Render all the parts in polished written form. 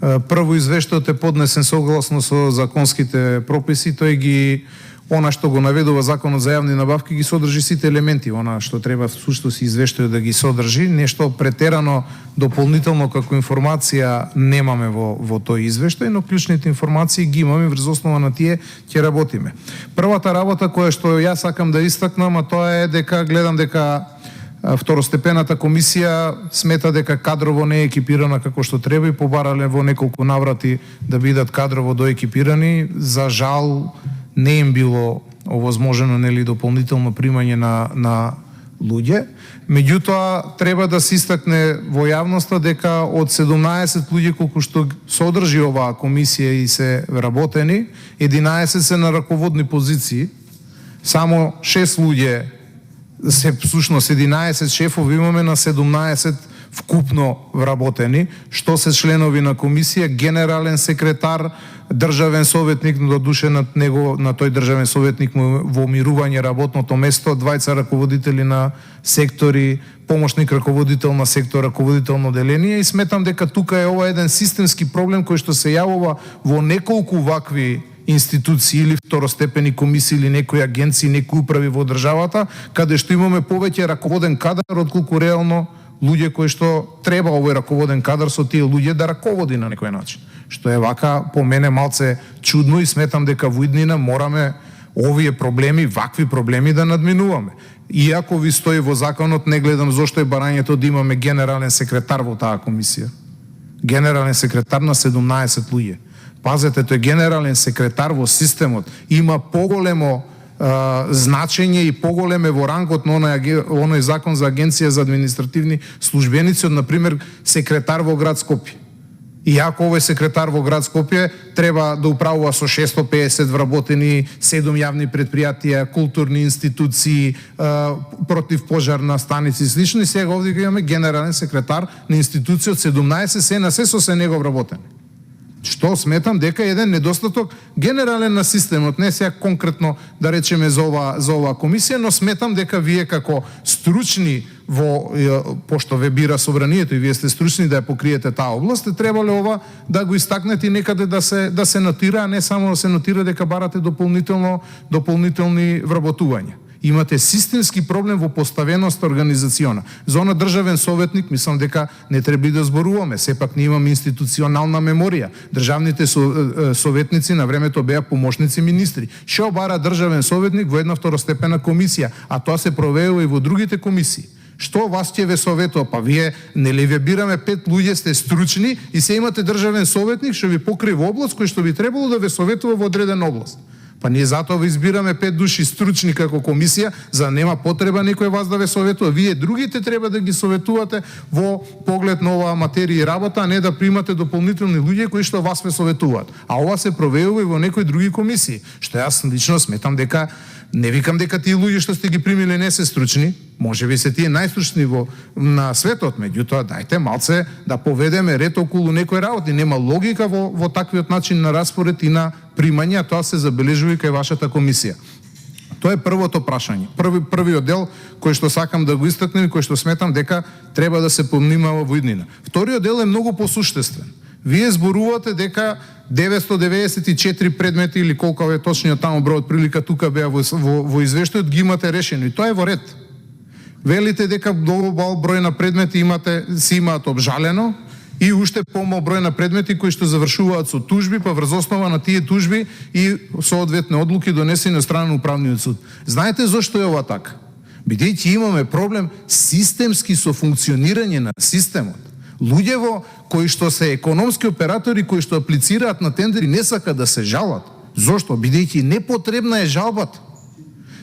Прво извештајот е поднесен согласно со законските прописи, тој ги она што го наведува Законот за јавни набавки ги содржи сите елементи, она што треба всушност извештајот да ги содржи, нешто претерано дополнително како информација немаме во тој извештај, но клучните информации ги имаме, врз основа на тие ќе работиме. Првата работа која што јас сакам да истакнам, а тоа е дека гледам дека второстепената комисија смета дека кадрово не е екипирана како што треба и побарале во неколку наврати да бидат кадрово доекипирани. За жал не им било овозможено нели дополнително примање на луѓе. Меѓутоа треба да се истакне во јавноста дека од 17 луѓе колку што содржи оваа комисија и се работени, 11 се на раководни позиции, само 6 луѓе се всушност 11 шефови имаме на 17 вкупно вработени, што се членови на комисија, генерален секретар, државен советник, но душе над него, на тој државен советник во мирување работното место, двајца раководители на сектори, помошник раководител на сектор, раководително деление, и сметам дека тука е ова еден системски проблем кој што се јавува во неколку вакви институции или второстепени комисии или некои агенции, некои управи во државата, каде што имаме повеќе раководен кадар отколку реално луѓе кои што треба овој раководен кадар со тие луѓе да раководи на некој начин. Што е вака по мене малце чудно и сметам дека во иднина мораме овие проблеми, вакви проблеми да надминуваме. Иако ви стои во законот, не гледам зошто е барањето да имаме генерален секретар во таа комисија. Генерален секретар на 17 луѓе. Пазете, тој генерален секретар во системот има поголемо значење и поголеме во рангот на оној закон за агенција за административни службеници од, например, секретар во град Скопје. Иако овој секретар во град Скопје треба да управува со 650 вработени, 7 јавни предпријатија, културни институции, противпожарна станици и слично, и сега овде имаме генерален секретар на институција од 17, се на се со се него вработени. Што сметам дека е еден недостаток генерален на системот, не сега конкретно да речеме за оваа комисија, но сметам дека вие како стручни пошто ве бира собранието и вие сте стручни да ја покриете таа област, е требале ова да го истакнете и некаде да се нотира, а не само да се нотира дека барате дополнителни вработувања. Имате системски проблем во поставеност организациона. За она државен советник, мислам дека не треба да зборуваме. Сепак ние имаме институционална меморија. Државните советници на времето беа помошници министри. Што бара државен советник во една второстепена комисија, а тоа се провеува и во другите комисии. Што вас ќе ве советува? Па вие нели ве бираме 5 луѓе, сте стручни и се имате државен советник што ви покрива област кој што би требало да ве советува во одредена област. Па ние затоа ви избираме 5 души стручни како комисија, за да нема потреба некој вас да ве советува. Вие другите треба да ги советувате во поглед на оваа материја и работа, а не да примате дополнителни луѓе кои што вас ве советуваат. А ова се провеува и во некои други комисии, што јас лично сметам дека не викам дека тие луѓе што сте ги примиле не се стручни, можеби се тие најстручни на светот, меѓутоа дајте малце да поведеме ред околу некои работи. Нема логика во таквиот начин на распоред и на примање, тоа се забележува и кај вашата комисија. Тоа е првото прашање. Првиот дел кој што сакам да го истакнем и кој што сметам дека треба да се помнимава во иднина. Вториот дел е многу посуштествен. Вие зборувате дека 994 предмети или колку е точниот таму бројот прилика тука беа во извештајот ги имате решено и тоа е во ред. Велите дека глобал број на предмети се имаат обжалено и уште помал број на предмети кои што завршуваат со тужби, па врз основа на тие тужби и соодветни одлуки донесени од страна на управниот суд. Знаете зошто е ова така? Бидејќи имаме проблем системски со функционирање на системот. Луѓево кои што се економски оператори, кои што аплицираат на тендери, не сакаат да се жалат. Зошто? Бидејќи непотребна е жалбата.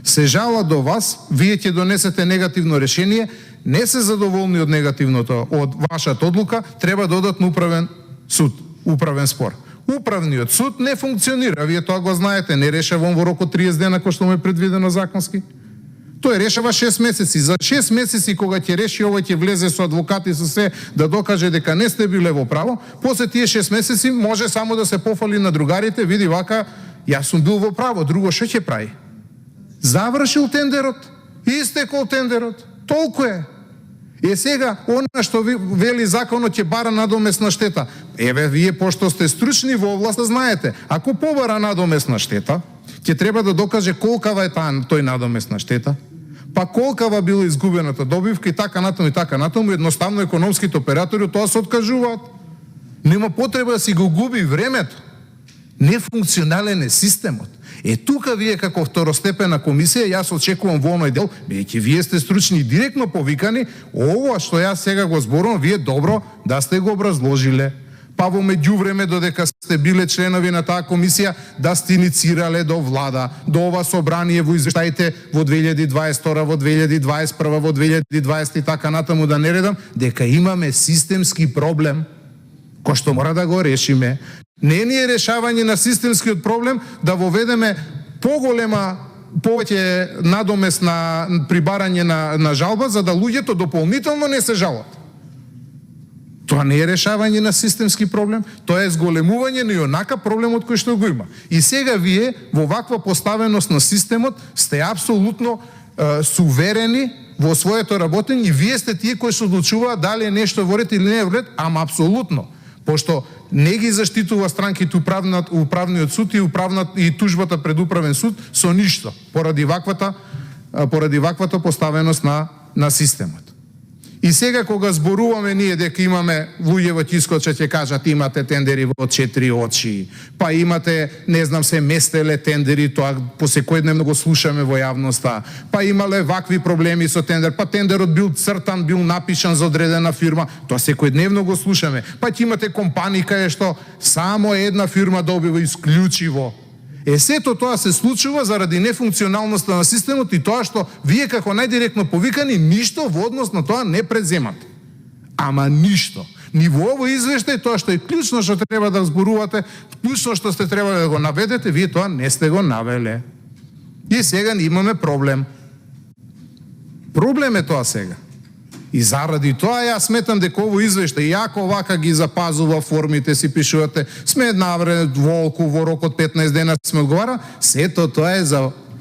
Се жала до вас, вие ќе донесете негативно решение, не се задоволни од негативното, од вашата одлука, треба да одат на управен суд, управен спор. Управниот суд не функционира, вие тоа го знаете, не решава во рок од 30 дена кој што му е предвидено законски. Тој решава 6 месеци. За 6 месеци кога ќе реши ова, ќе влезе со адвокати со се да докаже дека не сте биле во право, после тие 6 месеци може само да се пофали на другарите, види вака, јас сум бил во право, друго што ќе прави? Завршил тендерот, истекол тендерот, толку е. Сега, она што вели законот ќе бара надомесна штета. Еве, вие пошто сте стручни во областа, знаете, ако побара надомесна штета, ќе треба да докаже колкава е тој надомесна штета, па колкава била изгубената добивка и така натаму, едноставно економските оператори тоа се откажуваат. Нема потреба да си го губи времето. Нефункционален е системот. Тука вие како второстепена комисија, јас очекувам во оној дел, бидејќи вие сте стручни и директно повикани, ова што јас сега го зборувам, вие добро да сте го образложиле. Па во меѓувреме, додека сте биле членови на таа комисија, да сте иницирале до влада, до ова собрание во извештаите во 2022, во 2021, во 2020 и така натаму да не редам, дека имаме системски проблем кој што мора да го решиме. Не ни е решавање на системскиот проблем да воведеме повеќе надомес на прибарање на жалба, за да луѓето дополнително не се жалат. Тоа не е решавање на системски проблем, тоа е зголемување на онака проблемот кој што го има. И сега вие во ваква поставеност на системот сте апсолутно суверени во своето работење и вие сте тие кои се одлучуваат дали е нешто во ред или не е во ред, ама апсолутно. Пошто не ги заштитува странките управниот суд и тужбата пред управен суд со ништо, поради ваквата поставеност на системот. И сега кога зборуваме ние дека имаме луѓе во тискот што ќе кажат имате тендери во 4 очи, па имате не знам се местеле тендери, тоа посекојдневно го слушаме во јавноста, па имале вакви проблеми со тендер, па тендерот бил цртан, бил напишан за одредена фирма, тоа секојдневно го слушаме. Па ќе имате компании кај што само една фирма добива исклучиво. Сето тоа се случува заради нефункционалноста на системот и тоа што вие како најдиректно повикани ништо во однос на тоа не преземате. Ама ништо. Ни во овој извештај тоа што е клучно што треба да зборувате, клучно што сте треба да го наведете, вие тоа не сте го навеле. И сега имаме проблем. Проблем е тоа сега. И заради тоа јас сметам дека овој извештај, јако вака ги запазува формите, си пишувате, сме навред волку во рок од 15 дена сме одговара, сето тоа е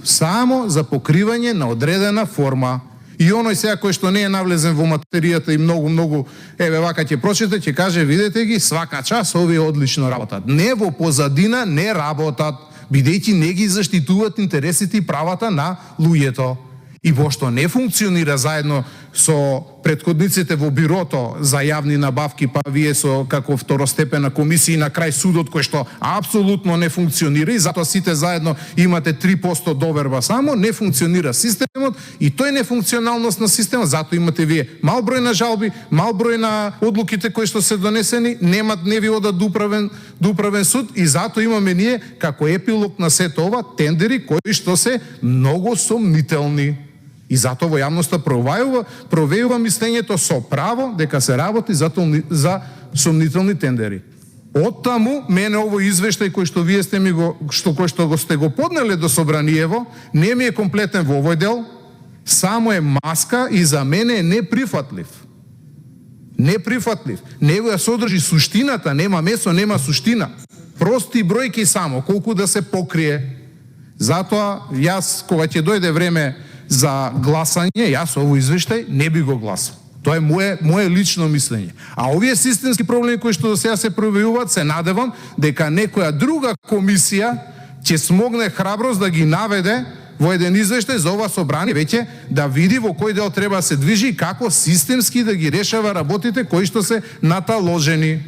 само за покривање на одредена форма. И оној сега кој што не е навлезен во материјата и многу, еве вака ќе прочете, ќе каже, видете ги, свака час овие одлично работат. Не, во позадина не работат, бидејќи не ги заштитуваат интересите и правата на луѓето. И пошто не функционира заедно со претходниците во бирото за јавни набавки, па вие со како второстепена комисија и на крај судот кој што апсолутно не функционира и затоа сите заедно имате 3% доверба само, не функционира системот и тој нефункционалност на системот, затоа имате вие мал број на жалби, мал број на одлуките кои што се донесени, не ви одат до управен суд и затоа имаме ние како епилог на сето ова тендери кои што се многу сомнителни. И затоа во јавноста провејува мислењето со право дека се работи за сомнителни тендери. Оттаму, мене овој извештај кој што вие сте го поднеле до собраниево, не ми е комплетен во овој дел, само е маска и за мене е неприфатлив. Неприфатлив. Него ја содржи суштината, нема месо, нема суштина. Прости бројки само, колку да се покрие. Затоа, јас, кога ќе дојде време за гласање, јас овој извештај не би го гласал. Тоа е мое лично мислење. А овие системски проблеми кои што до сега се проявуваат, се надевам дека некоја друга комисија ќе смогне храброст да ги наведе во еден извештај за ова собрание веќе да види во кој дел треба да се движи и како системски да ги решава работите кои што се наталожени.